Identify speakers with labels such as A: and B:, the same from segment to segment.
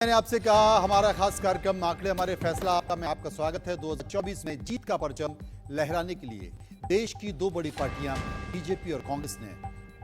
A: मैंने आपसे कहा हमारा खास कार्यक्रम आंकड़े हमारे फैसला में आपका स्वागत है। 2024 में जीत का परचम लहराने के लिए देश की दो बड़ी पार्टियां बीजेपी और कांग्रेस ने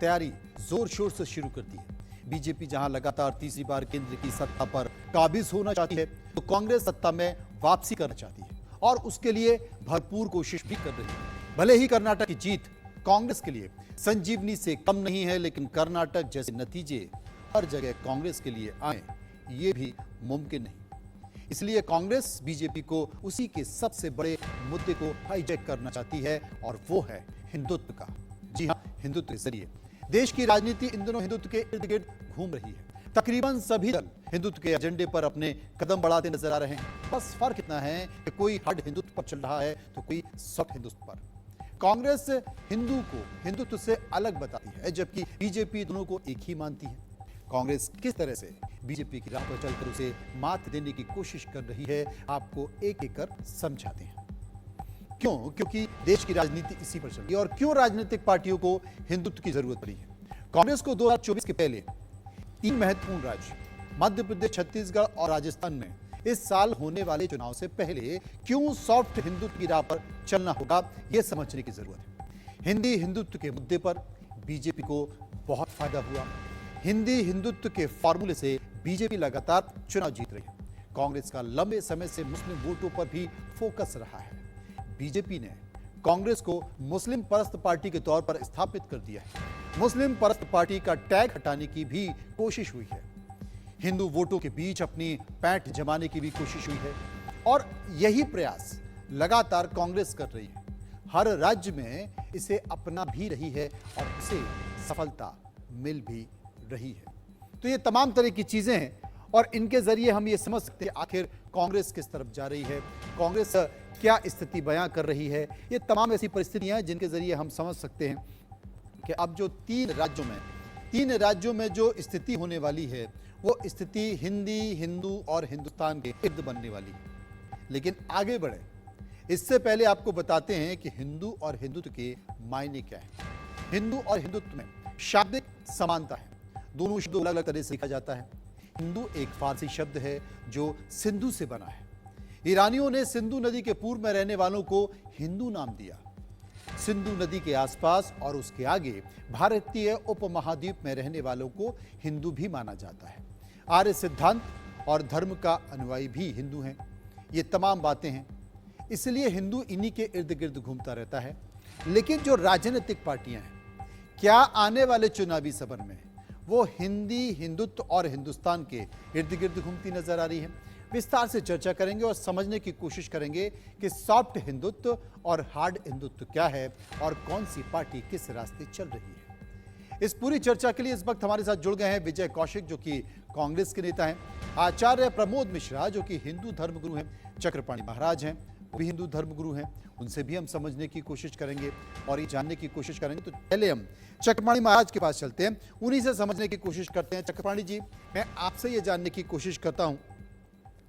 A: तैयारी जोर शोर से शुरू कर दी है। बीजेपी जहां लगातार तीसरी बार केंद्र की सत्ता पर काबिज होना चाहती है, तो कांग्रेस सत्ता में वापसी करना चाहती है और उसके लिए भरपूर कोशिश भी कर रही है। भले ही कर्नाटक की जीत कांग्रेस के लिए संजीवनी से कम नहीं है, लेकिन कर्नाटक जैसे नतीजे हर जगह कांग्रेस के लिए आए ये भी मुमकिन नहीं। इसलिए कांग्रेस बीजेपी को उसी के सबसे बड़े मुद्दे को हाईजैक करना चाहती है और वो है हिंदुत्व का। जी हां, हिंदुत्व के जरिए देश की राजनीति इन दिनों हिंदुत्व के इर्द गिर्द घूम रही है। तकरीबन सभी दल हिंदुत्व के एजेंडे पर अपने कदम बढ़ाते नजर आ रहे हैं। बस फर्क इतना है कि कोई हार्ड हिंदुत्व पर चल रहा है तो कोई सॉफ्ट हिंदुत्व पर। कांग्रेस हिंदू को हिंदुत्व से अलग बताती है, जबकि बीजेपी दोनों को एक ही मानती है। कांग्रेस किस तरह से बीजेपी की राह पर चलकर उसे मात देने की कोशिश कर रही है, आपको एक एक कर समझाते हैं। क्यों? क्योंकि देश की राजनीति इसी पर चल रही है। और क्यों राजनीतिक पार्टियों को हिंदुत्व की जरूरत पड़ी है? कांग्रेस को 2024 के पहले तीन महत्वपूर्ण राज्य मध्य प्रदेश, छत्तीसगढ़ और राजस्थान में इस साल होने वाले चुनाव से पहले क्यों सॉफ्ट हिंदुत्व की राह पर चलना होगा, यह समझने की जरूरत है। हिंदी हिंदुत्व के मुद्दे पर बीजेपी को बहुत फायदा हुआ। हिंदी हिंदुत्व के फॉर्मूले से बीजेपी लगातार चुनाव जीत रही है। कांग्रेस का लंबे समय से मुस्लिम वोटों पर भी फोकस रहा है। बीजेपी ने कांग्रेस को मुस्लिम परस्त पार्टी के तौर पर स्थापित कर दिया है। मुस्लिम परस्त पार्टी का टैग हटाने की भी कोशिश हुई है। हिंदू वोटों के बीच अपनी पैंठ जमाने की भी कोशिश हुई है और यही प्रयास लगातार कांग्रेस कर रही है। हर राज्य में इसे अपना भी रही है और उसे सफलता मिल भी रही है। तो ये तमाम तरह की चीजें हैं और इनके जरिए हम ये समझ सकते हैं आखिर कांग्रेस किस तरफ जा रही है, कांग्रेस क्या स्थिति बयां कर रही है। ये तमाम ऐसी परिस्थितियां हैं जिनके जरिए हम समझ सकते हैं कि अब जो तीन राज्यों में जो स्थिति होने वाली है, वो स्थिति हिंदी, हिंदू और हिंदुस्तान के इर्द बनने वाली है। लेकिन आगे बढ़े इससे पहले आपको बताते हैं कि हिंदू और हिंदुत्व के मायने क्या है। हिंदू और हिंदुत्व में शाब्दिक समानता है, दोनों शब्दों अलग अलग तरह से लिखा जाता है। हिंदू एक फारसी शब्द है जो सिंधु से बना है। ईरानियों ने सिंधु नदी के पूर्व में रहने वालों को हिंदू नाम दिया। सिंधु नदी के आसपास और उसके आगे भारतीय उपमहाद्वीप में रहने वालों को हिंदू भी माना जाता है। आर्य सिद्धांत और धर्म का अनुयायी भी हिंदू हैं। ये तमाम बातें हैं, इसलिए हिंदू इन्हीं के इर्द गिर्द घूमता रहता है। लेकिन जो राजनीतिक पार्टियां हैं, क्या आने वाले चुनावी सभर में वो हिंदी, हिंदुत्व और हिंदुस्तान के इर्द गिर्द घूमती नजर आ रही है? विस्तार से चर्चा करेंगे और समझने की कोशिश करेंगे कि सॉफ्ट हिंदुत्व और हार्ड हिंदुत्व क्या है और कौन सी पार्टी किस रास्ते चल रही है। इस पूरी चर्चा के लिए इस वक्त हमारे साथ जुड़ गए हैं विजय कौशिक, जो कि कांग्रेस के नेता हैं, आचार्य प्रमोद मिश्रा, जो कि हिंदू धर्मगुरु हैं, चक्रपाणी महाराज हैं, वो भी हिंदू धर्मगुरु हैं। उनसे भी हम समझने की कोशिश करेंगे और ये जानने की कोशिश करेंगे। तो पहले हम चक्रपाणी महाराज के पास चलते हैं, उन्हीं से समझने की कोशिश करते हैं। चक्रपाणी जी, मैं आपसे ये जानने की कोशिश करता हूं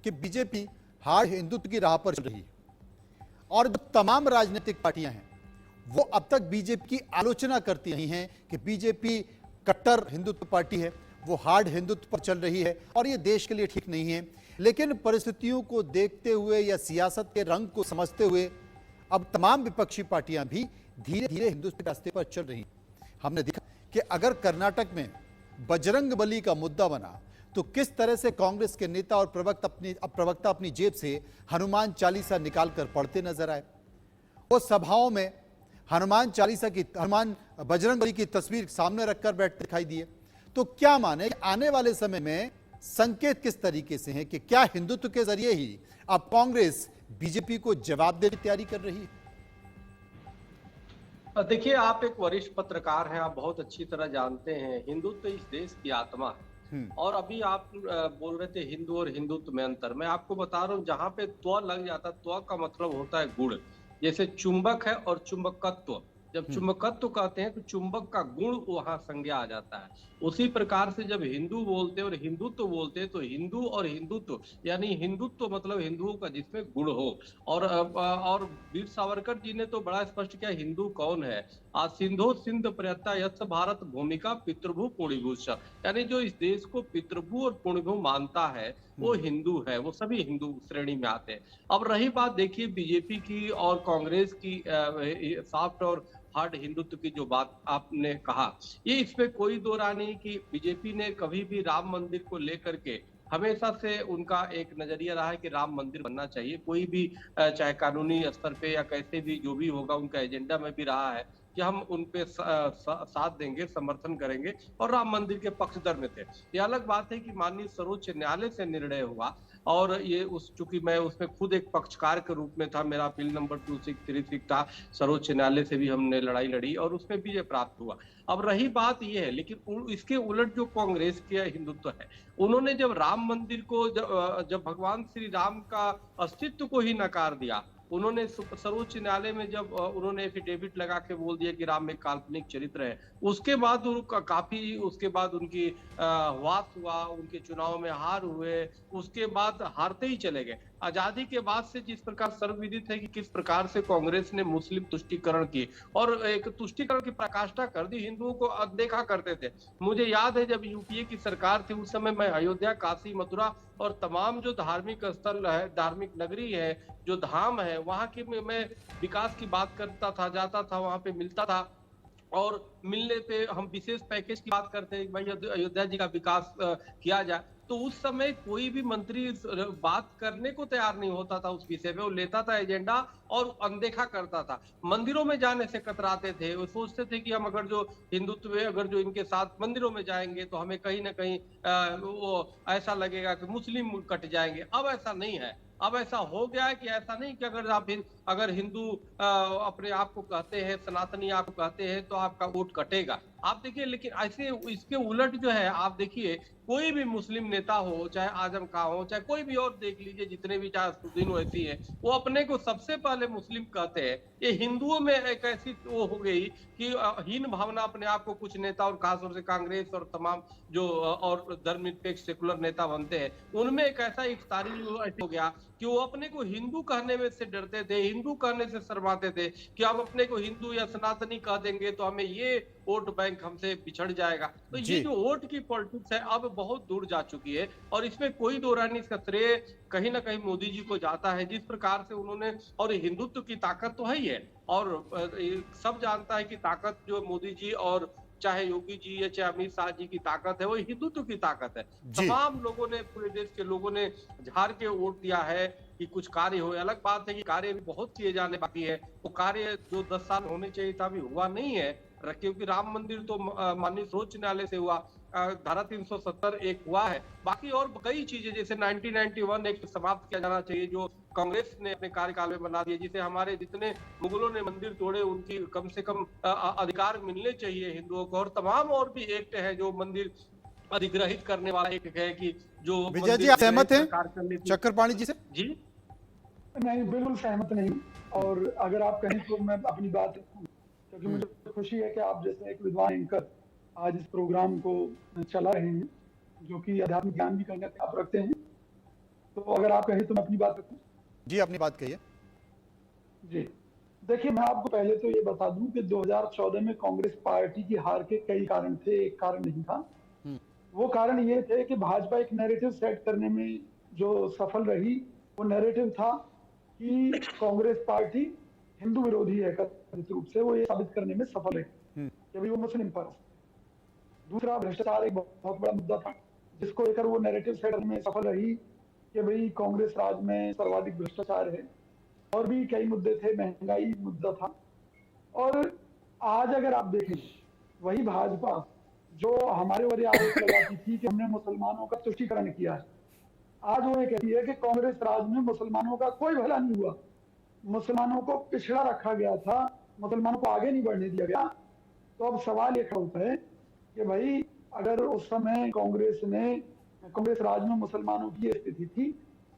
A: कि बीजेपी हार्ड हिंदुत्व की राह पर चल रही है और जो तमाम राजनीतिक पार्टियां हैं वो अब तक बीजेपी की आलोचना करती रही हैं कि बीजेपी कट्टर हिंदुत्व पार्टी है, वो हार्ड हिंदुत्व पर चल रही है और ये देश के लिए ठीक नहीं है। लेकिन परिस्थितियों को देखते हुए या सियासत के रंग को समझते हुए अब तमाम विपक्षी पार्टियां भी धीरे धीरे हिंदुत्व के रास्ते पर चल रही हैं। हमने देखा कि अगर कर्नाटक में बजरंगबली का मुद्दा बना तो किस तरह से कांग्रेस के नेता और प्रवक्ता अपनी जेब से हनुमान चालीसा निकालकर पढ़ते नजर आए। वो सभाओं में हनुमान बजरंगबली की तस्वीर सामने रखकर बैठते दिखाई दिए। तो क्या माने आने वाले समय में संकेत किस तरीके से हैं कि क्या हिंदुत्व के जरिए ही अब कांग्रेस बीजेपी को जवाब देने की तैयारी कर रही है?
B: देखिए, आप एक वरिष्ठ पत्रकार हैं, आप बहुत अच्छी तरह जानते हैं हिंदुत्व इस देश की आत्मा है। और अभी आप बोल रहे थे हिंदू और हिंदुत्व में अंतर। मैं आपको बता रहा हूँ, जहां पे त्व लग जाता, त्व का मतलब होता है गुण। जैसे चुंबक है और चुंबकत्व, जब चुंबकत्व कहते हैं तो चुंबक का गुण वहां संज्ञा आ जाता है। उसी प्रकार से जब हिंदू बोलते हैं और हिंदुत्व बोलते हैं तो हिंदू और हिंदुत्व यानी हिंदुत्व मतलब हिंदुओं का जिसमें गुण हो। और वीर सावरकर जी ने तो बड़ा स्पष्ट किया हिंदू कौन है। आज सिंधो सिंध प्रयता यत्स भारत भूमिका पितृभू पुण्यभूष, यानी जो इस देश को पितृभू और पुण्यभू मानता है वो हिंदू है, वो सभी हिंदू श्रेणी में आते हैं। अब रही बात देखिए बीजेपी की और कांग्रेस की, सॉफ्ट और हार्ड हिंदुत्व की जो बात आपने कहा, ये इसमें कोई दो राय नहीं कि बीजेपी ने कभी भी राम मंदिर को लेकर के हमेशा से उनका एक नजरिया रहा है कि राम मंदिर बनना चाहिए। कोई भी चाहे कानूनी स्तर पे या कैसे भी जो भी होगा उनका एजेंडा में भी रहा है कि हम उन पे साथ देंगे, समर्थन करेंगे और राम मंदिर के पक्षधर में थे। ये अलग बात है कि माननीय सर्वोच्च न्यायालय से निर्णय हुआ और ये चूंकि मैं उसमें खुद एक पक्षकार के रूप में था, मेरा अपील नंबर 2636 था, सर्वोच्च न्यायालय से भी हमने लड़ाई लड़ी और उसमें भी ये प्राप्त हुआ। अब रही बात ये है, लेकिन इसके उलट जो कांग्रेस के हिंदुत्व है, उन्होंने जब राम मंदिर को जब भगवान श्री राम का अस्तित्व को ही नकार दिया, उन्होंने सर्वोच्च न्यायालय में जब उन्होंने एफिडेविट लगा के बोल दिया कि राम एक काल्पनिक चरित्र है, उसके बाद काफी उसके बाद उनकी वाद हुआ, उनके चुनाव में हार हुए, उसके बाद हारते ही चले गए। आजादी के बाद से जिस प्रकार सर्वविदित है कि किस प्रकार से कांग्रेस ने मुस्लिम तुष्टीकरण की और एक तुष्टीकरण की पराकाष्ठा कर दी, हिंदुओं को अनदेखा करते थे। मुझे याद है जब यूपीए की सरकार थी उस समय मैं अयोध्या, काशी, मथुरा और तमाम जो धार्मिक स्थल है, धार्मिक नगरी है, जो धाम है, वहां की मैं विकास की बात करता था, जाता था, वहां पे मिलता था और मिलने पे हम विशेष पैकेज की बात करते हैं भाई अयोध्या जी का विकास किया जाए, तो उस समय कोई भी मंत्री बात करने को तैयार नहीं होता था उस विषय में। वो लेता था एजेंडा और अनदेखा करता था, मंदिरों में जाने से कतराते थे। वो सोचते थे कि हम अगर जो हिंदुत्व है, अगर जो इनके साथ मंदिरों में जाएंगे तो हमें कहीं ना कहीं वो ऐसा लगेगा कि मुस्लिम कट जाएंगे। अब ऐसा नहीं है, अब ऐसा हो गया है कि ऐसा नहीं कि अगर हिंदू अपने आप को कहते हैं, सनातनी आप कहते हैं तो आपका वोट कटेगा। आप देखिए, लेकिन ऐसे इसके उलट जो है, आप देखिए कोई भी मुस्लिम नेता हो, चाहे आजम खां हो, चाहे कोई भी और देख लीजिए, जितने भी, चाहे असदुद्दीन ओवैसी है, वो अपने को सबसे पहले मुस्लिम कहते हैं। ये हिंदुओं में एक ऐसी वो हो गई कि हीन भावना अपने आप को कुछ नेता और खासतौर से कांग्रेस और तमाम जो और धर्मनिरपेक्ष सेकुलर नेता बनते हैं, उनमें एक ऐसा इफ्तारी हो गया कि वो अपने को हिंदू कहने में से डरते थे, हिंदू कहने से शर्माते थे कि हम अपने को हिंदू या सनातनी कह देंगे तो हमें ये वोट बैंक हमसे बिछड़ जाएगा। तो ये जो वोट की पॉलिटिक्स है अब बहुत दूर जा चुकी है और इसमें कोई दो राय नहीं। इसका श्रेय कहीं ना कहीं मोदी जी को जाता है, जिस प्रकार से उन्होंने, और हिंदुत्व की ताकत तो है ही है और सब जानता है कि ताकत जो मोदी जी और चाहे योगी जी या चाहे अमित शाह जी की ताकत है, वो हिंदुत्व की ताकत है। तमाम लोगों ने, पूरे देश के लोगों ने झाड़ के वोट दिया है कि कुछ कार्य हो। अलग बात है कि कार्य भी बहुत किए जाने बाकी है, वो कार्य जो 10 साल होने चाहिए था अभी हुआ नहीं है, क्योंकि राम मंदिर तो माननीय सर्वोच्च न्यायालय से हुआ, धारा 370 एक हुआ है, बाकी और कई चीजें जैसे 1991 एक समाप्त किया जाना चाहिए जो कांग्रेस ने अपने कार्यकाल में बना दिया, जिसे हमारे जितने मुगलों ने मंदिर तोड़े उनकी कम से कम अधिकार मिलने चाहिए हिंदुओं को, और तमाम और भी एक्ट है जो मंदिर अधिग्रहित करने वाला एक है कि जो
A: विजय जी आप सहमत हैं चक्रपाणी जी से?
B: जी
C: नहीं, बिल्कुल सहमत नहीं। और अगर आप कहें तो मैं अपनी बात रखूं, क्योंकि मुझे खुशी है कि आप जैसे एक विद्वान एंकर आज इस प्रोग्राम को चला रहे हैं, जो कि आध्यात्मिक ज्ञान भी कहीं ना कहीं आप रखते हैं। तो अगर आप कहें तो मैं अपनी बात रखूं।
A: जी अपनी बात कहिए।
C: जी देखिए, मैं आपको पहले तो ये बता दूं कि 2014 में कांग्रेस पार्टी की हार के कई कारण थे, एक कारण नहीं था। वो कारण ये थे कि भाजपा एक नैरेटिव सेट करने में जो सफल रही, वो नैरेटिव था कि कांग्रेस पार्टी हिंदू विरोधी है, कथित रूप से वो ये साबित करने में सफल रही कि भाई वो मुस्लिम परस्त। दूसरा, भ्रष्टाचार एक बहुत बड़ा मुद्दा था जिसको लेकर वो नैरेटिव सेट करने में सफल रही कि भाई कांग्रेस राज में सर्वाधिक भ्रष्टाचार है। और भी कई मुद्दे थे, महंगाई मुद्दा था। और आज अगर आप देखें, वही भाजपा जो हमारे ऊपर आरोप लगाती थी कि हमने मुसलमानों का तुष्टीकरण किया है, आज वो ये कहती है कि कांग्रेस राज में मुसलमानों का कोई भला नहीं हुआ, मुसलमानों को पिछड़ा रखा गया था, मुसलमानों को आगे नहीं बढ़ने दिया गया। तो अब सवाल ये खड़ा होता है कि भाई अगर उस समय कांग्रेस राज में मुसलमानों की स्थिति थी,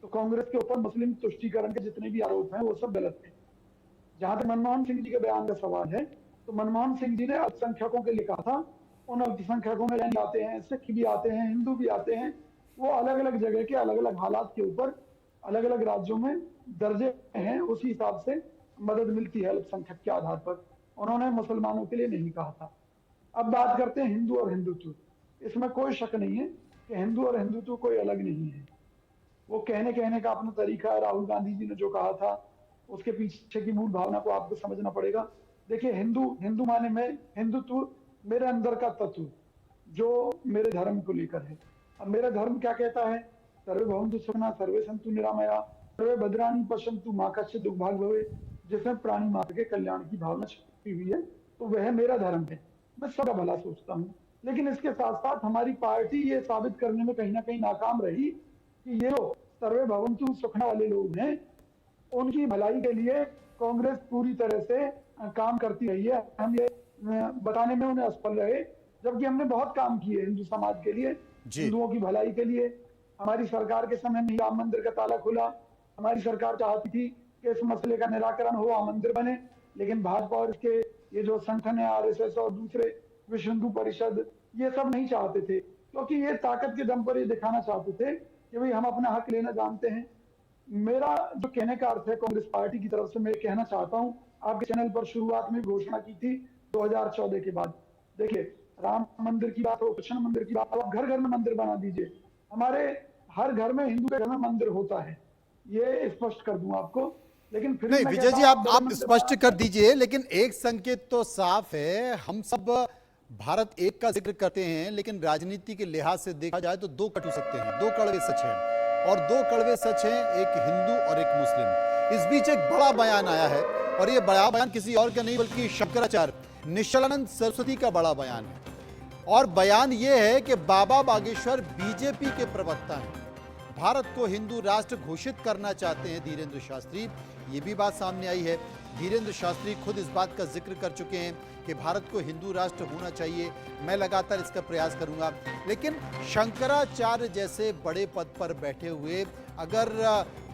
C: तो कांग्रेस के ऊपर मुस्लिम तुष्टीकरण के जितने भी आरोप हैं वो सब गलत थे। जहां तक मनमोहन सिंह जी के बयान का सवाल है, तो मनमोहन सिंह जी ने अल्पसंख्यकों के लिए कहा था। उन अल्पसंख्यकों में जैन आते हैं, सिख भी आते हैं, हिंदू भी आते हैं। वो अलग अलग जगह के अलग अलग हालात के ऊपर अलग अलग राज्यों में दर्जे हैं, उसी हिसाब से मदद मिलती है अल्पसंख्यक के आधार पर। उन्होंने मुसलमानों के लिए नहीं कहा था। अब बात करते हैं हिंदू और हिंदुत्व। इसमें कोई शक नहीं है कि हिंदू और हिंदुत्व कोई अलग नहीं है। वो कहने का अपना तरीका है। राहुल गांधी जी ने जो कहा था उसके पीछे की मूल भावना को आपको समझना पड़ेगा। देखिए, हिंदू माने में हिंदुत्व मेरे अंदर का तत्व जो मेरे धर्म को लेकर है। अब मेरा धर्म क्या कहता है? सर्वे भवन्तु सुखिनः, सर्वे सन्तु निरामया, सर्वे भद्राणि पश्यन्तु मा कश्चित् दुर्भाग् भवेत्, जिसमें प्राणी मात्र के कल्याण की भावना छुपी हुई है। तो वह मेरा धर्म है। मैं सबका भला सोचता हूँ। लेकिन इसके साथ साथ हमारी पार्टी ये साबित करने में कहीं ना कहीं नाकाम रही कि ये जो सर्वे भवन्तु सुखिनः वाले लोग हैं, उनकी भलाई के लिए कांग्रेस पूरी तरह से काम करती रही है। हम ये बताने में उन्हें असफल रहे, जबकि हमने बहुत काम किए हिंदू समाज के लिए, हिंदुओं की भलाई के लिए। हमारी सरकार के समय में राम मंदिर का ताला खुला। हमारी सरकार चाहती थी कि इस मसले का निराकरण हो, राम मंदिर बने। लेकिन भाजपा और इसके ये जो संगठन है, आरएसएस और दूसरे विश्व हिंदू परिषद, ये सब नहीं चाहते थे, क्योंकि ये ताकत के दम पर ये दिखाना चाहते थे कि भाई हम अपना हक लेना जानते हैं। मेरा जो कहने का अर्थ है, कांग्रेस पार्टी की तरफ से मैं कहना चाहता हूं, आपके चैनल पर शुरुआत में घोषणा की थी 2014 के बाद। देखिए, राम मंदिर की बात हो, कृष्ण मंदिर की बात हो, आप घर घर में मंदिर बना दीजिए। हमारे हर घर में, हिंदू के घर में मंदिर होता है, ये स्पष्ट कर दूं आपको। लेकिन फिर
A: नहीं विजय जी, आप स्पष्ट कर दीजिए, लेकिन एक संकेत तो साफ है। हम सब भारत एक का जिक्र करते हैं, लेकिन राजनीति के लिहाज से देखा जाए तो दो कट हो सकते हैं, दो कड़वे सच हैं। और दो कड़वे सच हैं, एक हिंदू और एक मुस्लिम। इस बीच एक बड़ा बयान आया है, और ये बड़ा बयान किसी और का नहीं बल्कि शंकराचार्य निश्चलानंद सरस्वती का बड़ा बयान है। और बयान ये है कि बाबा बागेश्वर बीजेपी के प्रवक्ता हैं, भारत को हिंदू राष्ट्र घोषित करना चाहते हैं धीरेन्द्र शास्त्री। ये भी बात सामने आई है। धीरेन्द्र शास्त्री खुद इस बात का जिक्र कर चुके हैं कि भारत को हिंदू राष्ट्र होना चाहिए, मैं लगातार इसका प्रयास करूंगा। लेकिन शंकराचार्य जैसे बड़े पद पर बैठे हुए अगर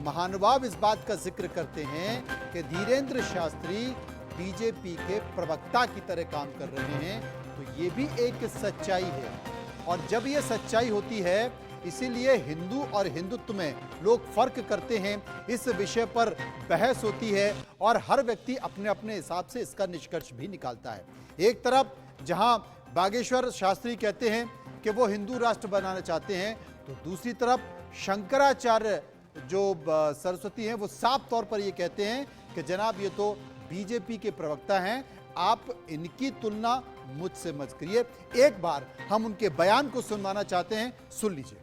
A: महानुभाव इस बात का जिक्र करते हैं कि धीरेन्द्र शास्त्री बीजेपी के प्रवक्ता की तरह काम कर रहे हैं, तो ये भी एक सच्चाई है। और जब ये सच्चाई होती है, इसीलिए हिंदू और हिंदुत्व में लोग फर्क करते हैं, इस विषय पर बहस होती है और हर व्यक्ति अपने अपने हिसाब से इसका निष्कर्ष भी निकालता है। एक तरफ जहां बागेश्वर शास्त्री कहते हैं कि वो हिंदू राष्ट्र बनाना चाहते हैं, तो दूसरी तरफ शंकराचार्य जो सरस्वती हैं वो साफ तौर पर ये कहते हैं कि जनाब ये तो बीजेपी के प्रवक्ता हैं, आप इनकी तुलना मुझसे मत करिए। एक बार हम उनके बयान को सुनवाना चाहते हैं, सुन लीजिए।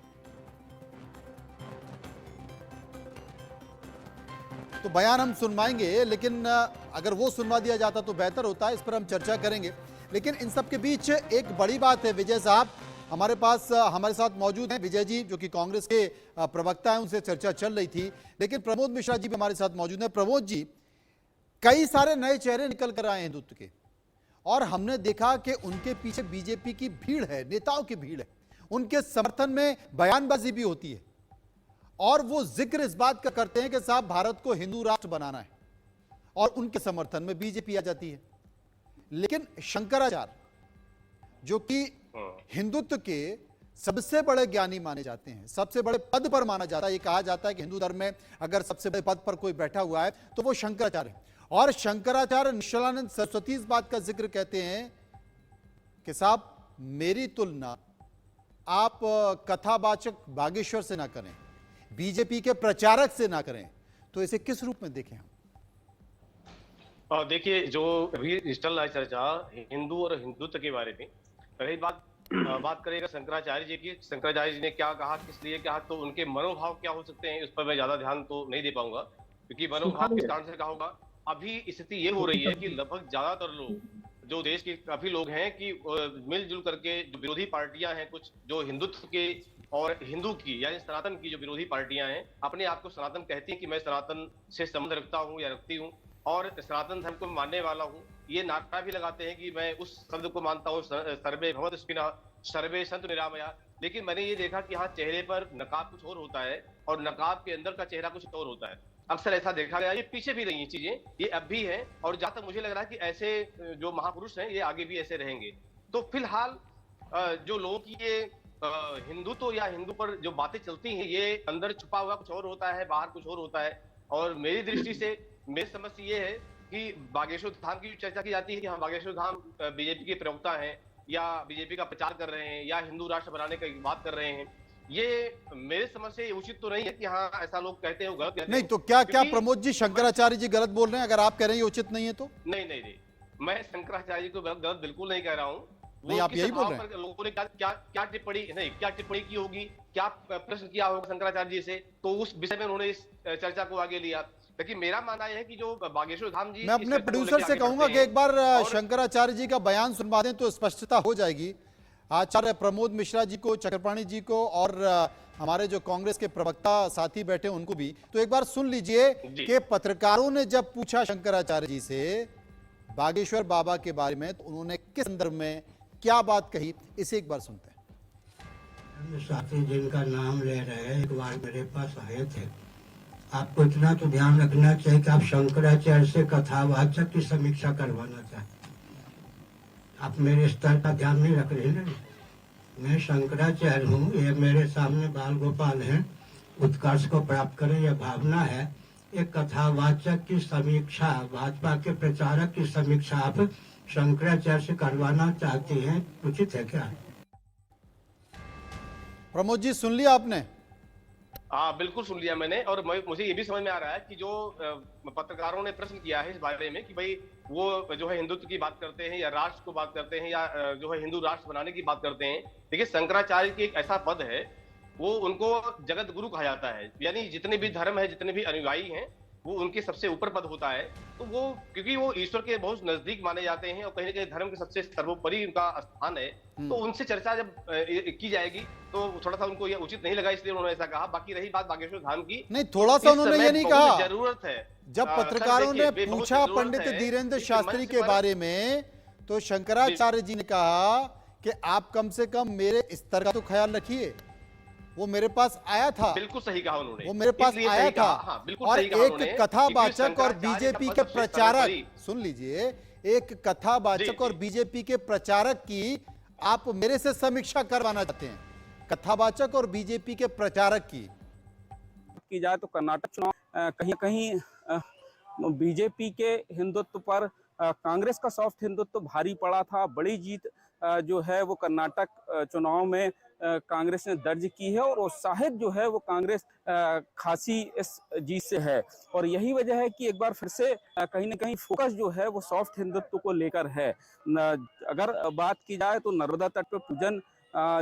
A: तो बयान हम सुनवाएंगे, लेकिन अगर वो सुनवा दिया जाता तो बेहतर होता है, इस पर हम चर्चा करेंगे। लेकिन इन सब के बीच एक बड़ी बात है। विजय साहब हमारे पास हमारे साथ मौजूद हैं, विजय जी जो कि कांग्रेस के प्रवक्ता हैं, उनसे चर्चा चल रही थी। लेकिन प्रमोद मिश्रा जी भी हमारे साथ मौजूद हैं। प्रमोद जी, कई सारे नए चेहरे निकल कर आए हिंदुत्व के, और हमने देखा कि उनके पीछे बीजेपी की भीड़ है, नेताओं की भीड़ है, उनके समर्थन में बयानबाजी भी होती है, और वो जिक्र इस बात का करते हैं कि साहब भारत को हिंदू राष्ट्र बनाना है, और उनके समर्थन में बीजेपी आ जाती है। लेकिन शंकराचार्य जो कि हिंदुत्व के सबसे बड़े ज्ञानी माने जाते हैं, सबसे बड़े पद पर माना जाता है, ये कहा जाता है कि हिंदू धर्म में अगर सबसे बड़े पद पर कोई बैठा हुआ है तो वो शंकराचार्य है। और शंकराचार्य निश्चलानंद सरस्वती इस बात का जिक्र कहते हैं कि साहब मेरी तुलना आप कथावाचक बागेश्वर से ना करें, बीजेपी के प्रचारक से ना करें, तो इसे किस रूप में देखें हम?
D: देखिए, जो अभी चल रहा है चर्चा हिंदू और हिंदुत्व के बारे में, रही बात करेगा शंकराचार्य जी की, शंकराचार्य जी ने क्या कहा, किस लिए कहा, तो उनके मनोभाव क्या हो सकते हैं, उस पर मैं ज्यादा ध्यान तो नहीं दे पाऊंगा, क्योंकि मनोभाव किस कारण से कहा होगा। अभी स्थिति ये हो रही है कि लगभग ज्यादातर लोग जो देश के काफी लोग हैं कि मिलजुल करके जो विरोधी पार्टियां हैं, कुछ जो हिंदुत्व के और हिंदू की यानी सनातन की जो विरोधी पार्टियां हैं, अपने आप को सनातन कहती हैं कि मैं सनातन से संबंध रखता हूं या रखती हूं और सनातन धर्म को मानने वाला हूं। ये नारा भी लगाते हैं कि मैं उस शब्द को मानता हूं, सर्वे भवन्तु सुखिनः, सर्वे सन्तु निरामया। लेकिन मैंने ये देखा कि यहाँ चेहरे पर नकाब कुछ और होता है और नकाब के अंदर का चेहरा कुछ और होता है। अक्सर ऐसा देखा गया, ये पीछे भी रही हैं चीजें, ये अब भी है, और जहां तक मुझे लग रहा है कि ऐसे जो महापुरुष हैं ये आगे भी ऐसे रहेंगे। तो फिलहाल जो लोगों की ये हिंदुत्व या हिंदू पर जो बातें चलती हैं, ये अंदर छुपा हुआ कुछ और होता है, बाहर कुछ और होता है। और मेरी दृष्टि से मेरी समझ से ये है कि बागेश्वर धाम की चर्चा की जाती है कि हम बागेश्वर धाम बीजेपी के प्रवक्ता हैं या बीजेपी का प्रचार कर रहे हैं या हिंदू राष्ट्र बनाने की बात कर रहे हैं, ये मेरे समझ से उचित तो नहीं है कि हाँ ऐसा लोग कहते हैं, गलत कहते
A: नहीं
D: हैं।
A: तो क्या क्या
D: क्योंकि-
A: प्रमोद जी शंकराचार्य जी गलत बोल रहे हैं? अगर आप कह रहे हैं ये उचित नहीं है तो?
D: नहीं नहीं नहीं, मैं शंकराचार्य जी को गलत बिल्कुल नहीं कह रहा हूँ।
A: नहीं, आप यही बोल रहे हैं।
D: लोगों ने क्या टिप्पणी की होगी, क्या प्रश्न किया होगा शंकराचार्य जी से, तो उस विषय में उन्होंने इस चर्चा को आगे लिया। लेकिन मेरा मानना यह है कि जो बागेश्वर धाम जी,
A: मैं अपने प्रोड्यूसर से कहूंगा कि एक बार शंकराचार्य जी का बयान सुनवा दें तो स्पष्टता हो जाएगी। आचार्य प्रमोद मिश्रा जी को, चक्रपाणी जी को और हमारे जो कांग्रेस के प्रवक्ता साथी बैठे उनको भी तो एक बार सुन लीजिए कि पत्रकारों ने जब पूछा शंकराचार्य जी से बागेश्वर बाबा के बारे में तो उन्होंने किस संदर्भ में क्या बात कही, इसे एक बार सुनते हैं।
E: साथी जिनका नाम ले रहे हैं, एक बार मेरे पास आए थे। आपको इतना तो ध्यान रखना चाहिए कि आप शंकराचार्य से कथावाचक की समीक्षा करवाना चाहते, आप मेरे स्तर का ध्यान नहीं रख रहे ना। मैं शंकराचार्य हूँ, ये मेरे सामने बाल गोपाल हैं, उत्कर्ष को प्राप्त करें यह भावना है। एक कथावाचक की समीक्षा, भाजपा के प्रचारक की समीक्षा आप शंकराचार्य से करवाना चाहते हैं, उचित है क्या?
A: प्रमोद जी सुन लिया आपने?
D: हाँ बिल्कुल सुन लिया मैंने, और मुझे ये भी समझ में आ रहा है कि जो पत्रकारों ने प्रश्न किया है इस बारे में कि भाई वो जो है हिंदुत्व की बात करते हैं या राष्ट्र को बात करते हैं या जो है हिंदू राष्ट्र बनाने की बात करते हैं। देखिए शंकराचार्य की एक ऐसा पद है, वो उनको जगत गुरु कहा जाता है, यानी जितने भी धर्म है, जितने भी अनुयायी हैं, वो उनके सबसे ऊपर पद होता है। तो वो क्योंकि वो ईश्वर के बहुत नजदीक माने जाते हैं और कहीं ना कहीं धर्म के सबसे सर्वोपरि उनका स्थान है, तो उनसे चर्चा जब की जाएगी तो थोड़ा सा उनको ये उचित नहीं लगा, इसलिए उन्होंने ऐसा कहा। बाकी रही बात बागेश्वर धाम की,
A: नहीं, थोड़ा सा उन्होंने ये नहीं कहा,
D: जरूरत है
A: जब पत्रकारों ने पूछा पंडित धीरेन्द्र शास्त्री के बारे में तो शंकराचार्य जी ने कहा कि आप कम से कम मेरे स्तर का तो ख्याल रखिए। वो मेरे पास आया था,
D: बिल्कुल सही कहा उन्होंने,
A: वो मेरे पास आया था।
D: हाँ,
A: और एक कथावाचक और बीजेपी के प्रचारक, सुन लीजिए, एक कथावाचक और बीजेपी के प्रचारक की आप मेरे से समीक्षा करवाना चाहते हैं, कथावाचक और बीजेपी के प्रचारक की
F: जाए तो कर्नाटक चुनाव कहीं कहीं बीजेपी के हिंदुत्व पर कांग्रेस का सॉफ्ट हिंदुत्व भारी पड़ा था। बड़ी जीत जो है वो कर्नाटक चुनाव में कांग्रेस ने दर्ज की है और उत्साहित जो है वो कांग्रेस खासी इस जीत से है। और यही वजह है कि एक बार फिर से कहीं ना कहीं फोकस जो है वो सॉफ्ट हिंदुत्व को लेकर है। अगर बात की जाए तो नर्मदा तट पर पूजन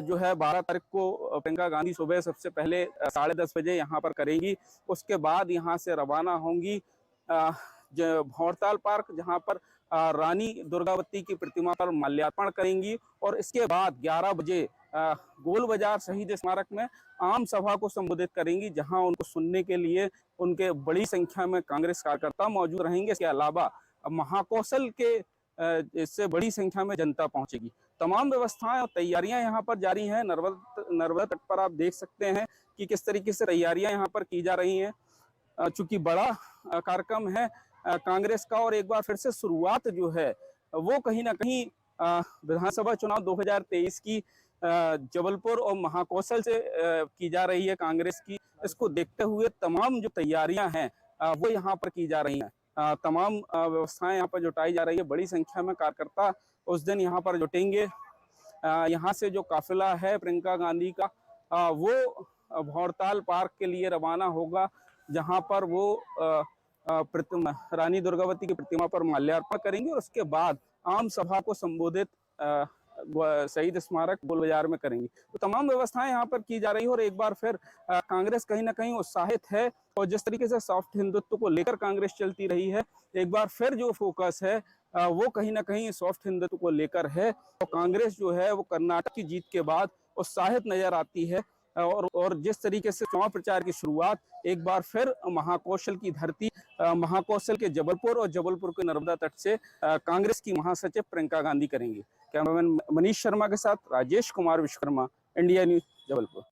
F: जो है 12 तारीख को प्रियंका गांधी सुबह सबसे पहले 10:30 बजे यहाँ पर करेंगी। उसके बाद यहाँ से रवाना होंगी भौरताल पार्क, जहाँ पर रानी दुर्गावती की प्रतिमा पर माल्यार्पण करेंगी और इसके बाद 11 बजे गोल बाजार शहीद स्मारक में आम सभा को संबोधित करेंगी, जहां उनको सुनने के लिए उनके बड़ी संख्या में कांग्रेस कार्यकर्ता मौजूद रहेंगे। इसके अलावा महाकौशल के इससे बड़ी संख्या में जनता पहुंचेगी। तमाम व्यवस्थाएं और तैयारियां यहाँ पर जारी हैं। नर्मदा तट पर आप देख सकते हैं कि किस तरीके से तैयारियां यहाँ पर की जा रही हैं। चूंकि बड़ा कार्यक्रम है कांग्रेस का, और एक बार फिर से शुरुआत जो है वो कहीं ना कहीं विधानसभा चुनाव 2023 की जबलपुर और महाकौशल से की जा रही है कांग्रेस की। इसको देखते हुए तमाम जो तैयारियां हैं वो यहाँ पर की जा रही हैं। तमाम व्यवस्थाएं यहाँ पर जुटाई जा रही है। बड़ी संख्या में कार्यकर्ता उस दिन यहाँ पर जुटेंगे। यहाँ से जो काफिला है प्रियंका गांधी का वो भौरताल पार्क के लिए रवाना होगा, जहाँ पर वो रानी दुर्गावती की प्रतिमा पर माल्यार्पण करेंगे और उसके बाद आम सभा को संबोधित शहीद स्मारक गोल बाजार में करेंगी। तो तमाम व्यवस्थाएं यहाँ पर की जा रही है और एक बार फिर कांग्रेस कहीं ना कहीं उत्साहित है। और जिस तरीके से सॉफ्ट हिंदुत्व को लेकर कांग्रेस चलती रही है, एक बार फिर जो फोकस है वो कहीं ना कहीं सॉफ्ट हिंदुत्व को लेकर है। और कांग्रेस जो है वो कर्नाटक की जीत के बाद उत्साहित नजर आती है। और जिस तरीके से चुनाव प्रचार की शुरुआत एक बार फिर महाकौशल की धरती, महाकौशल के जबलपुर और जबलपुर के नर्मदा तट से कांग्रेस की महासचिव प्रियंका गांधी करेंगी। कैमरामैन मनीष शर्मा के साथ राजेश कुमार विश्वकर्मा, इंडिया न्यूज, जबलपुर।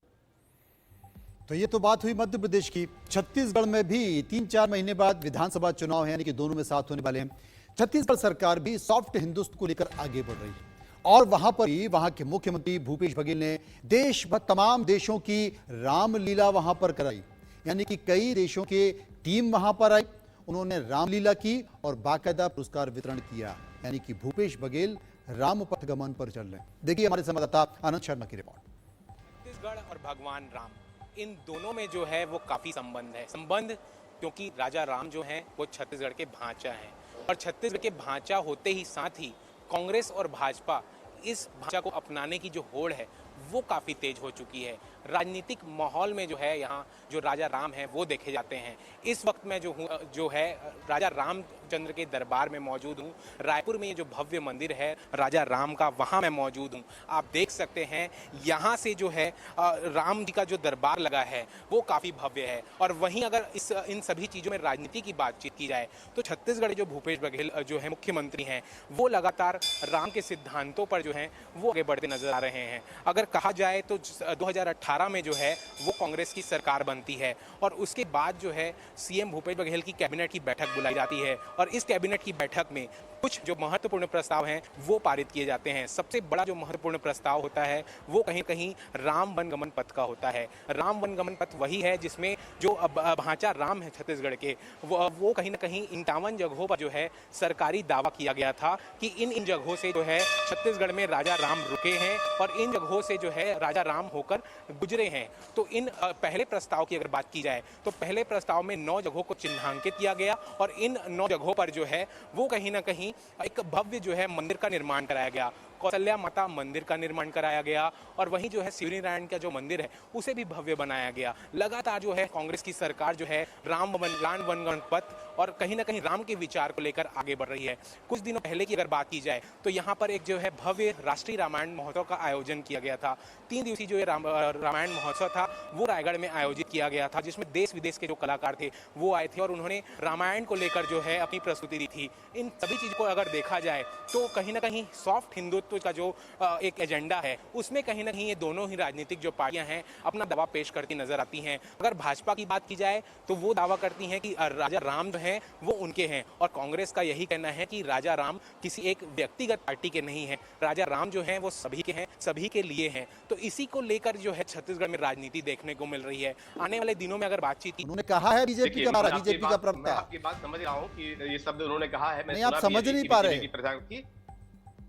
A: तो ये तो बात हुई मध्य प्रदेश की। छत्तीसगढ़ में भी 3-4 महीने बाद विधानसभा चुनाव है, यानी कि दोनों में साथ होने वाले हैं। छत्तीसगढ़ सरकार भी सॉफ्ट हिंदुत्व को लेकर आगे बढ़ रही है और वहां पर ही वहां के मुख्यमंत्री भूपेश बघेल ने देश भर तमाम देशों की रामलीला वहां पर कराई, यानी कि कई देशों के टीम वहां पर आई, उन्होंने रामलीला की और बाकायदा पुरस्कार वितरण किया, यानी कि भूपेश बघेल राम पथ गमन पर चल रहे हैं। देखिए हमारे संवाददाता आनंद शर्मा की रिपोर्ट।
G: छत्तीसगढ़ और भगवान राम, इन दोनों में जो है वो काफी संबंध है। संबंध क्योंकि राजा राम जो हैं वो छत्तीसगढ़ के भांचा हैं और छत्तीसगढ़ के भांचा होते ही साथ ही कांग्रेस और भाजपा इस भांचा को अपनाने की जो होड़ है वो काफ़ी तेज हो चुकी है। राजनीतिक माहौल में जो है यहाँ जो राजा राम है वो देखे जाते हैं। इस वक्त मैं जो है राजा रामचंद्र के दरबार में मौजूद हूँ। रायपुर में ये जो भव्य मंदिर है राजा राम का, वहाँ मैं मौजूद हूँ। आप देख सकते हैं यहाँ से जो है राम जी का जो दरबार लगा है वो काफ़ी भव्य है। और वहीं अगर इन सभी चीज़ों में राजनीति की बातचीत की जाए तो छत्तीसगढ़ जो भूपेश बघेल जो है मुख्यमंत्री हैं वो लगातार राम के सिद्धांतों पर जो है वो आगे बढ़ते नजर आ रहे हैं। अगर कहा जाए तो 2018 में जो है वो कांग्रेस की सरकार बनती है और उसके बाद जो है सीएम भूपेश बघेल की कैबिनेट की बैठक बुलाई जाती है और इस कैबिनेट की बैठक में कुछ जो महत्वपूर्ण प्रस्ताव हैं वो पारित किए जाते हैं। सबसे बड़ा जो महत्वपूर्ण प्रस्ताव होता है वो कहीं कहीं राम वन गमन पथ का होता है। राम वन गमन पथ वही है जिसमें जो भांचा राम है छत्तीसगढ़ के वो कहीं ना कहीं 51 जगहों पर जो है सरकारी दावा किया गया था कि इन जगहों से जो है छत्तीसगढ़ में राजा राम रुके हैं और इन जगहों से जो है राजा राम होकर गुजरे हैं। तो इन पहले प्रस्ताव की अगर बात की जाए तो पहले प्रस्ताव में 9 जगहों को चिन्हांकित किया गया और इन 9 जगहों पर जो है वो कहीं ना कहीं एक भव्य जो है मंदिर का निर्माण कराया गया। कौशल्या माता मंदिर का निर्माण कराया गया और वहीं जो है शिवरी नारायण का जो मंदिर है उसे भी भव्य बनाया गया। लगातार जो है कांग्रेस की सरकार जो है राम वन गमन पथ और कहीं ना कहीं राम के विचार को लेकर आगे बढ़ रही है। कुछ दिनों पहले की अगर बात की जाए तो यहाँ पर एक जो है भव्य राष्ट्रीय रामायण महोत्सव का आयोजन किया गया था। 3 दिवसीय जो रामायण महोत्सव था वो रायगढ़ में आयोजित किया गया था जिसमें देश विदेश के जो कलाकार थे वो आए थे और उन्होंने रामायण को लेकर जो है अपनी प्रस्तुति दी थी। इन सभी चीज़ को अगर देखा जाए तो कहीं ना कहीं सॉफ्ट हिंदुत्व का जो एक एजेंडा है उसमें कहीं ना कहीं ये दोनों ही राजनीतिक जो पार्टियां हैं अपना दावा पेश करती नजर आती हैं। अगर भाजपा की बात की जाए तो वो दावा करती हैं कि राजा राम जो हैं वो उनके हैं और कांग्रेस का यही कहना है कि राजा राम किसी एक व्यक्तिगत पार्टी के नहीं हैं, राजा राम जो हैं वो सभी के हैं, सभी के लिए हैं। तो इसी को लेकर जो है छत्तीसगढ़ में राजनीति देखने को मिल रही है। आने वाले दिनों में अगर बातचीत की
A: उन्होंने कहा है बीजेपी का प्रवक्ता,
D: मैं आपकी बात समझ रहा हूँ कि ये शब्द उन्होंने कहा है,
A: नहीं आप समझ नहीं पा रहे।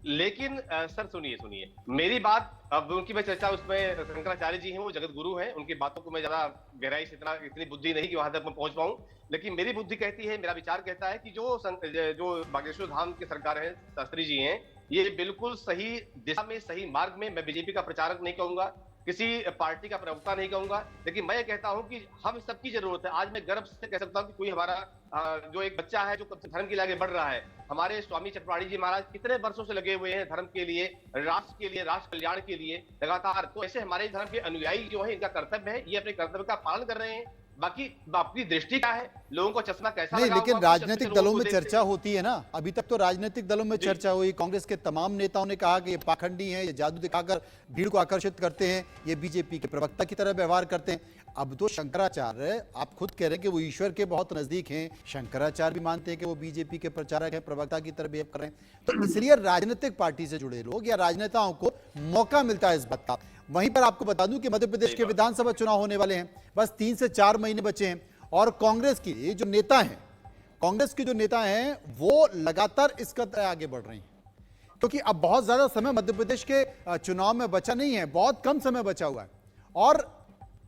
D: लेकिन सर सुनिए मेरी बात, अब उनकी मैं चर्चा उसमें शंकराचार्य जी हैं, वो जगत गुरु हैं, उनकी बातों को मैं ज्यादा गहराई से इतनी बुद्धि नहीं कि वहां तक मैं पहुंच पाऊं, लेकिन मेरी बुद्धि कहती है, मेरा विचार कहता है कि जो बागेश्वर धाम के सरकार है शास्त्री जी हैं, ये बिल्कुल सही दिशा में, सही मार्ग में, मैं बीजेपी का प्रचारक नहीं कहूंगा, किसी पार्टी का प्रवक्ता नहीं कहूंगा, लेकिन मैं ये कहता हूं कि हम सबकी जरूरत है। आज मैं गर्व से कह सकता हूं कि कोई हमारा जो एक बच्चा है जो धर्म के लिए आगे बढ़ रहा है, हमारे स्वामी चटवाड़ी जी महाराज कितने वर्षों से लगे हुए हैं धर्म के लिए, राष्ट्र के लिए, राष्ट्र कल्याण के लिए लगातार। तो ऐसे हमारे धर्म के अनुयायी जो है, इनका कर्तव्य है, ये अपने कर्तव्य का पालन कर रहे हैं। बाकी अपनी दृष्टि क्या है, लोगों को चश्मा कैसा
A: नहीं,
D: लगा
A: लेकिन
D: होगा,
A: राजनीतिक दलों में चर्चा होती है ना। अभी तक तो राजनीतिक दलों में चर्चा हुई, कांग्रेस के तमाम नेताओं ने कहा कि ये पाखंडी हैं, ये जादू दिखाकर भीड़ को आकर्षित करते हैं, ये बीजेपी के प्रवक्ता की तरह व्यवहार करते हैं। अब तो शंकराचार्य, आप खुद कह रहे हैं कि वो ईश्वर के बहुत नजदीक हैं, शंकराचार्य भी मानते हैं कि वो बीजेपी के प्रचारक हैं, प्रवक्ता की तरह बिहेव कर रहे हैं। तो इसलिए राजनीतिक पार्टी से जुड़े लोग या राजनेताओं को मौका मिलता है इस बात का। वहीं पर आपको बता दूं कि मध्य प्रदेश के विधानसभा चुनाव होने वाले हैं, बस 3 से 4 महीने बचे हैं और कांग्रेस की जो नेता हैं वो लगातार इस कदर आगे बढ़ रही हैं, क्योंकि अब बहुत ज्यादा समय मध्य प्रदेश के चुनाव में बचा नहीं है, बहुत कम समय बचा हुआ है। और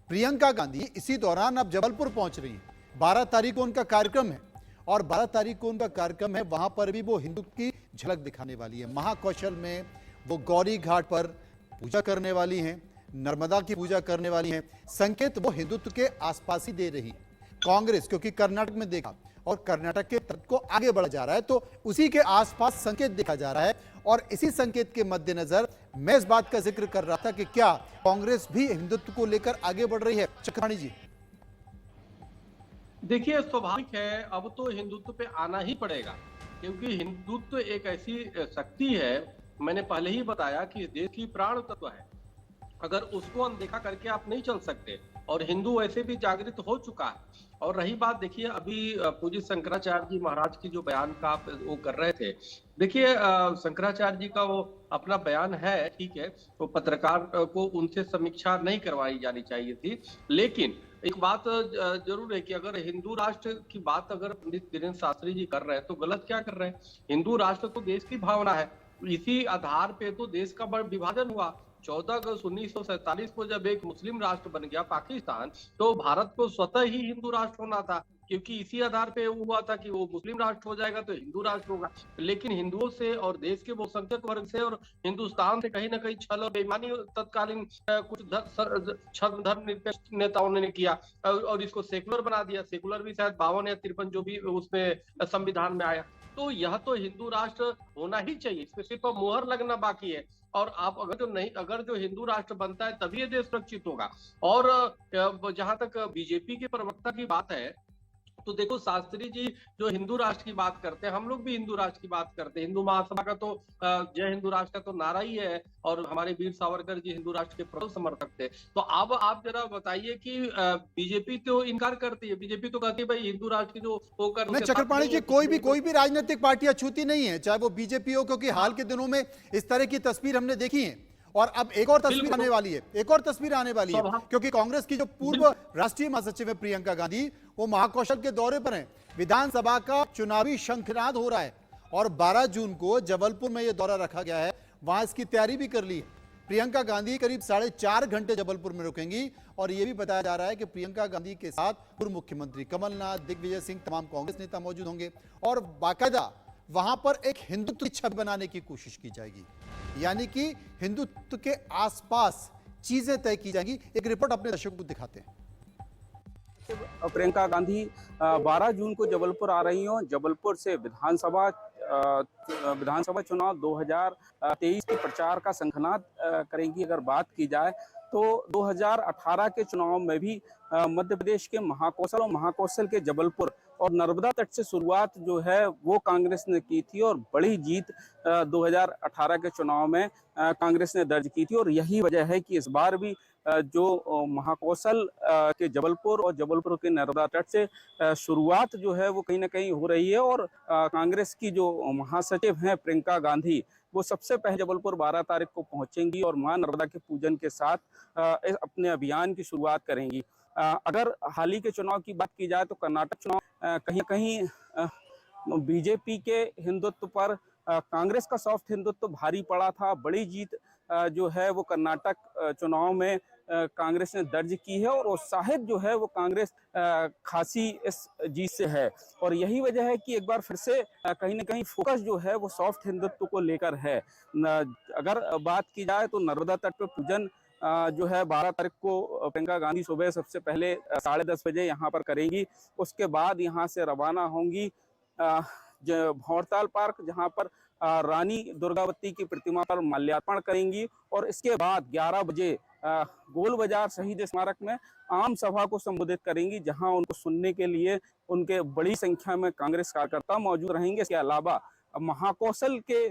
A: प्रियंका गांधी इसी दौरान अब जबलपुर पहुंच रही हैं। 12 तारीख को उनका कार्यक्रम है और 12 तारीख को उनका कार्यक्रम है, वहां पर भी वो हिंदुत्व की झलक दिखाने वाली है। महाकौशल में वो गौरी घाट पर पूजा करने वाली हैं, नर्मदा की पूजा करने वाली हैं। संकेत वो हिंदुत्व के आसपास ही दे रही है कांग्रेस, क्योंकि कर्नाटक में देखा और कर्नाटक के तर्क को आगे बढ़ा जा रहा है, तो उसी के आसपास संकेत देखा जा रहा है। और इसी संकेत के मद्देनजर मैं इस बात का जिक्र कर रहा था कि क्या कांग्रेस भी हिंदुत्व को लेकर आगे बढ़ रही है। चक्रवाणी जी,
B: देखिए स्वाभाविक है, अब तो हिंदुत्व पे आना ही पड़ेगा, क्योंकि हिंदुत्व एक ऐसी शक्ति है, मैंने पहले ही बताया कि देश की प्राण तत्व है। अगर उसको अनदेखा करके आप नहीं चल सकते। और हिंदू वैसे भी जागृत हो चुका है। और रही बात, देखिए अभी पूज्य शंकराचार्य जी महाराज की जो बयान का आप वो कर रहे थे, देखिए शंकराचार्य जी का वो अपना बयान है, ठीक है, तो पत्रकार को उनसे समीक्षा नहीं करवाई जानी चाहिए थी। लेकिन एक बात जरूर है कि अगर हिंदू राष्ट्र की बात अगर पंडित धीरेन्द्र शास्त्री जी कर रहे हैं तो गलत क्या कर रहे हैं। हिंदू राष्ट्र तो देश की भावना है, इसी आधार पे तो देश का बड़ा विभाजन हुआ। 14 अगस्त 1947 को जब एक मुस्लिम राष्ट्र बन गया पाकिस्तान, तो भारत को स्वतः ही हिंदू राष्ट्र होना था, क्योंकि इसी आधार पे हुआ था कि वो मुस्लिम राष्ट्र हो जाएगा तो हिंदू राष्ट्र होगा। लेकिन हिंदुओं से और देश के बहुसंख्यक वर्ग से और हिंदुस्तान से कहीं ना कहीं छल और बेईमानी तत्कालीन कुछ धर्म निरपेक्ष नेताओं ने किया और इसको सेकुलर बना दिया। सेकुलर भी शायद 52 या 53 जो भी उसमें संविधान में आया। तो यह तो हिंदू राष्ट्र होना ही चाहिए, इसमें सिर्फ मुहर लगना बाकी है। और आप अगर जो हिंदू राष्ट्र बनता है तभी ये देश सुरक्षित होगा। और जहां तक बीजेपी के प्रवक्ता की बात है, तो देखो शास्त्री जी जो हिंदू राष्ट्र की बात करते हैं, हम लोग भी हिंदू राष्ट्र की बात करते हैं। हिंदू महासभा का तो जय हिंदू राष्ट्र का तो नारा ही है, और हमारे वीर सावरकर जी हिंदू राष्ट्र के प्रबल समर्थक थे। तो अब आप जरा बताइए कि बीजेपी तो इनकार करती है, बीजेपी तो कहती है भाई हिंदू राष्ट्र की जो होकर
A: नहीं चक्रपाणी जी, कोई भी राजनीतिक पार्टियां छूती नहीं है, चाहे वो बीजेपी हो, क्योंकि हाल के दिनों में इस तरह की तस्वीर हमने देखी है। और अब एक और तस्वीर आने वाली है, क्योंकि कांग्रेस की जो पूर्व राष्ट्रीय महासचिव है प्रियंका गांधी, वो महाकौशल के दौरे पर हैं। विधानसभा का चुनावी शंखनाद हो रहा है और 12 जून को जबलपुर में यह दौरा रखा गया है, वहां इसकी तैयारी भी कर ली है। प्रियंका गांधी करीब 4.5 घंटे जबलपुर में रुकेंगी और यह भी बताया जा रहा है कि प्रियंका गांधी के साथ पूर्व मुख्यमंत्री कमलनाथ, दिग्विजय सिंह, तमाम कांग्रेस नेता मौजूद होंगे और बाकायदा वहां पर एक हिंदुत्व की छवि बनाने की कोशिश की जाएगी, यानी कि हिंदुत्व के आसपास चीजें तय की जाएंगी। एक रिपोर्ट अपने दर्शकों को दिखाते हैं।
F: प्रियंका गांधी 12 जून को जबलपुर आ रही हो। जबलपुर से विधानसभा चुनाव 2023 के प्रचार का शंखनाद करेंगी। अगर बात की जाए तो 2018 के चुनाव में भी मध्य प्रदेश के महाकौशल के जबलपुर और नर्मदा तट से शुरुआत जो है वो कांग्रेस ने की थी और बड़ी जीत 2018 के चुनाव में कांग्रेस ने दर्ज की थी। और यही वजह है कि इस बार भी जो महाकौशल के जबलपुर और जबलपुर के नर्मदा तट से शुरुआत जो है वो कहीं ना कहीं हो रही है। और कांग्रेस की जो महासचिव हैं प्रियंका गांधी, वो सबसे पहले जबलपुर 12 तारीख को पहुंचेंगी और मां नर्मदा के पूजन के साथ अपने अभियान की शुरुआत करेंगी। अगर हाल ही के चुनाव की बात की जाए तो कर्नाटक चुनाव कहीं बीजेपी के हिंदुत्व पर कांग्रेस का सॉफ्ट हिंदुत्व भारी पड़ा था। बड़ी जीत जो है वो कर्नाटक चुनाव में कांग्रेस ने दर्ज की है और उत्साहित जो है वो कांग्रेस खासी इस जीत से है। और यही वजह है कि एक बार फिर से कहीं ना कहीं फोकस जो है वो सॉफ्ट हिंदुत्व को लेकर है। अगर बात की जाए तो नर्मदा तट पर पूजन जो है 12 तारीख को प्रियंका गांधी सुबह सबसे पहले 10:30 बजे यहाँ पर करेंगी। उसके बाद यहाँ से रवाना होंगी भौरताल पार्क, जहाँ पर रानी दुर्गावती की प्रतिमा पर माल्यार्पण करेंगी और इसके बाद 11 बजे गोल बाजार शहीद स्मारक में आम सभा को संबोधित करेंगी, जहां उनको सुनने के लिए उनके बड़ी संख्या में कांग्रेस कार्यकर्ता मौजूद रहेंगे। इसके अलावा महाकौशल के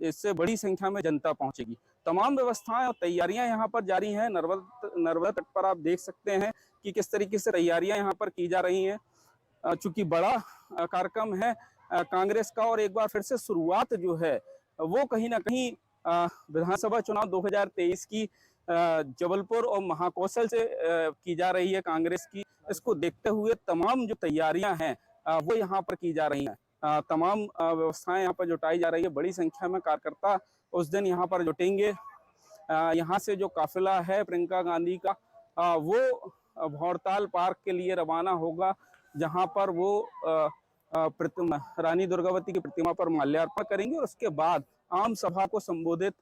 F: इससे बड़ी संख्या में जनता पहुंचेगी। तमाम व्यवस्थाएं और तैयारियां यहां पर जारी हैं। नर्मदा तट पर आप देख सकते हैं कि किस तरीके से तैयारियां यहां पर की जा रही हैं। चूंकि बड़ा कार्यक्रम है कांग्रेस का और एक बार फिर से शुरुआत जो है वो कहीं ना कहीं विधानसभा चुनाव 2023 की जबलपुर और महाकौशल से की जा रही है कांग्रेस की। इसको देखते हुए तमाम जो तैयारियां हैं वो यहाँ पर की जा रही हैं। तमाम व्यवस्थाएं यहाँ पर जुटाई जा रही है। बड़ी संख्या में कार्यकर्ता उस दिन यहाँ पर जुटेंगे। यहाँ से जो काफिला है प्रियंका गांधी का वो भौरताल पार्क के लिए रवाना होगा, जहाँ पर वो रानी दुर्गावती की प्रतिमा पर माल्यार्पण करेंगे और उसके बाद आम सभा को संबोधित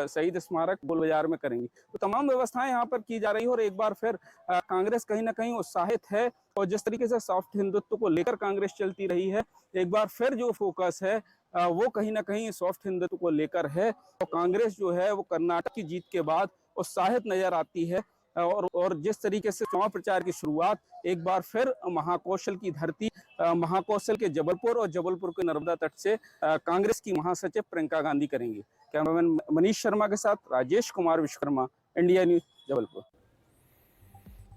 F: शहीद स्मारक गोल बाजार में करेंगी। तो तमाम व्यवस्थाएं यहाँ पर की जा रही है और एक बार फिर कांग्रेस कहीं ना कहीं उत्साहित है और जिस तरीके से सॉफ्ट हिंदुत्व को लेकर कांग्रेस चलती रही है, एक बार फिर जो फोकस है वो कहीं ना कहीं सॉफ्ट हिंदुत्व को लेकर है। और कांग्रेस जो है वो कर्नाटक की जीत के बाद उत्साहित नजर आती है और जिस तरीके से चुनाव प्रचार की शुरुआत एक बार फिर महाकौशल की धरती महाकौशल के जबलपुर और जबलपुर के नर्मदा तट से कांग्रेस की महासचिव प्रियंका गांधी करेंगी। कैमरामैन मनीष शर्मा के साथ राजेश कुमार विश्वकर्मा, इंडिया न्यूज, जबलपुर।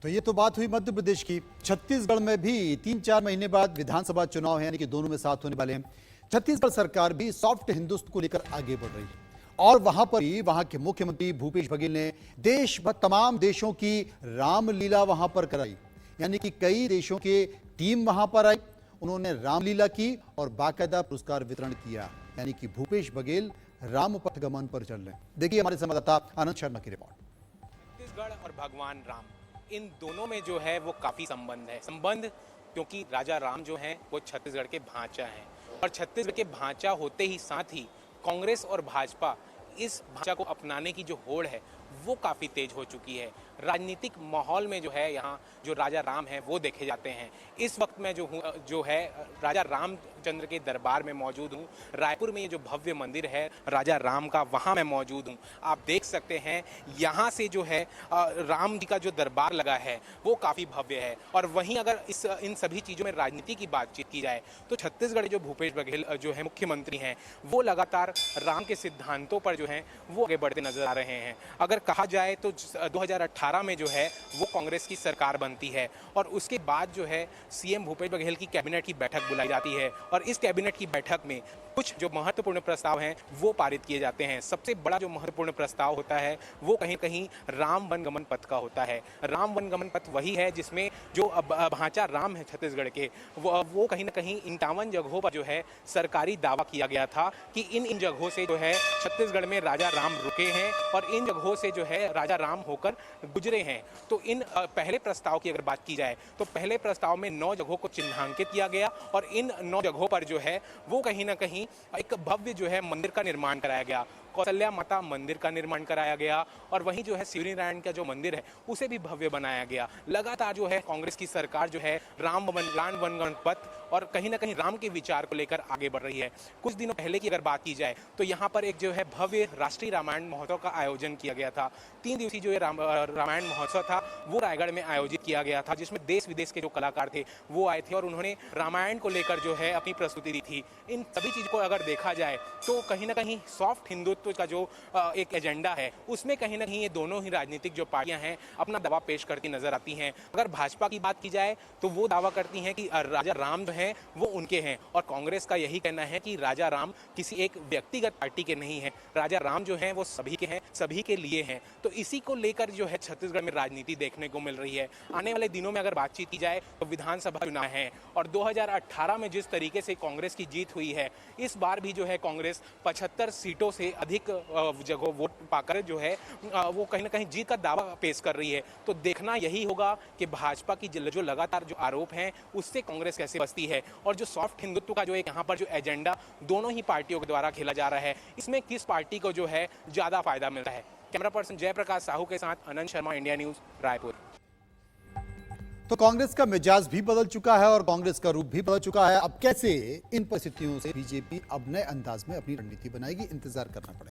A: तो ये तो बात हुई मध्य प्रदेश की। छत्तीसगढ़ में भी 3-4 महीने बाद विधानसभा चुनाव है, यानी कि दोनों में साथ होने वाले हैं। छत्तीसगढ़ सरकार भी सॉफ्ट हिंदुत्व को लेकर आगे बढ़ रही है और वहां पर ही वहां के मुख्यमंत्री भूपेश बघेल ने देश भर तमाम देशों की रामलीला वहां पर कराई, यानी कि कई देशों के टीम वहां पर आई, उन्होंने रामलीला की और बाकायदा पुरस्कार वितरण किया, यानी कि भूपेश बघेल राम पथ गमन पर चल रहे हैं। देखिए हमारे संवाददाता आनंद शर्मा की रिपोर्ट।
G: छत्तीसगढ़ और भगवान राम, इन दोनों में जो है वो काफी संबंध है। संबंध क्योंकि राजा राम जो हैं वो छत्तीसगढ़ के भांचा हैं और छत्तीसगढ़ के भांचा होते ही साथ ही कांग्रेस और भाजपा इस भांचा को अपनाने की जो होड़ है वो काफी तेज हो चुकी है। राजनीतिक माहौल में जो है यहाँ जो राजा राम हैं वो देखे जाते हैं। इस वक्त मैं जो है राजा रामचंद्र के दरबार में मौजूद हूँ। रायपुर में ये जो भव्य मंदिर है राजा राम का, वहाँ मैं मौजूद हूँ। आप देख सकते हैं यहाँ से जो है राम जी का जो दरबार लगा है वो काफ़ी भव्य है। और वहीं अगर इन सभी चीज़ों में राजनीति की बातचीत की जाए तो छत्तीसगढ़ जो भूपेश बघेल जो है मुख्यमंत्री हैं वो लगातार राम के सिद्धांतों पर जो है वो आगे बढ़ते नजर आ रहे हैं। अगर कहा जाए तो 2018 में जो है वो कांग्रेस की सरकार बनती है और उसके बाद जो है सीएम भूपेश बघेल की कैबिनेट की बैठक बुलाई जाती है और इस कैबिनेट की बैठक में कुछ जो महत्वपूर्ण प्रस्ताव हैं वो पारित किए जाते हैं। सबसे बड़ा जो महत्वपूर्ण प्रस्ताव होता है वो कहीं कहीं राम वन गमन पथ का होता है। राम वन गमन पथ वही है जिसमें जो भांचा राम है छत्तीसगढ़ के वो कहीं ना कहीं 51 जगहों पर जो है सरकारी दावा किया गया था कि इन जगहों से जो है छत्तीसगढ़ में राजा राम रुके हैं और इन जगहों से जो है राजा राम होकर गुजरे हैं। तो इन पहले प्रस्ताव की अगर बात की जाए तो पहले प्रस्ताव में 9 जगहों को चिन्हांकित किया गया और इन 9 जगहों पर जो है वो कहीं ना कहीं एक भव्य जो है मंदिर का निर्माण कराया गया। कौशल्या माता मंदिर का निर्माण कराया गया और वहीं जो है शिवरी नारायण का जो मंदिर है उसे भी भव्य बनाया गया। लगातार जो है कांग्रेस की सरकार जो है राम वन पथ और कहीं ना कहीं राम के विचार को लेकर आगे बढ़ रही है। कुछ दिनों पहले की अगर बात की जाए तो यहाँ पर एक जो है भव्य राष्ट्रीय रामायण महोत्सव का आयोजन किया गया था। 3 दिवसीय जो रामायण महोत्सव था वो रायगढ़ में आयोजित किया गया था जिसमें देश विदेश के जो कलाकार थे वो आए थे और उन्होंने रामायण को लेकर जो है अपनी प्रस्तुति दी थी। इन सभी चीज को अगर देखा जाए तो कहीं ना कहीं सॉफ्ट हिंदुत्व का जो एक एजेंडा है उसमें कहीं ना कहीं ये दोनों ही राजनीतिक जो पार्टियां हैं अपना दावा पेश करती नजर आती हैं। अगर भाजपा की बात की जाए तो वो दावा करती हैं कि राजा राम जो हैं वो उनके हैं और कांग्रेस का यही कहना है कि राजा राम किसी एक व्यक्तिगत पार्टी के नहीं है, राजा राम जो हैं वो सभी के हैं, सभी के लिए हैं। तो इसी को लेकर जो है छत्तीसगढ़ में राजनीति देखने को मिल रही है। आने वाले दिनों में अगर बातचीत की जाए तो विधानसभा चुनाव है और 2018 में जिस तरीके से कांग्रेस की जीत हुई है इस बार भी जो है कांग्रेस 75 सीटों से अधिक जगह वोट पाकर जो है वो कहीं ना कहीं जीत का दावा पेश कर रही है। तो देखना यही होगा कि भाजपा की जो लगातार जो आरोप हैं उससे कांग्रेस कैसे बचती है और जो सॉफ्ट हिंदुत्व का जो एक यहाँ पर जो एजेंडा दोनों ही पार्टियों के द्वारा खेला जा रहा है इसमें किस पार्टी को जो है ज्यादा फायदा मिलता है। कैमरा पर्सन जयप्रकाश साहू के साथ आनंद शर्मा, इंडिया न्यूज, रायपुर।
A: तो कांग्रेस का मिजाज भी बदल चुका है और कांग्रेस का रूप भी बदल चुका है। अब कैसे इन परिस्थितियों से बीजेपी अब नए अंदाज में अपनी रणनीति बनाएगी, इंतजार करना पड़ेगा।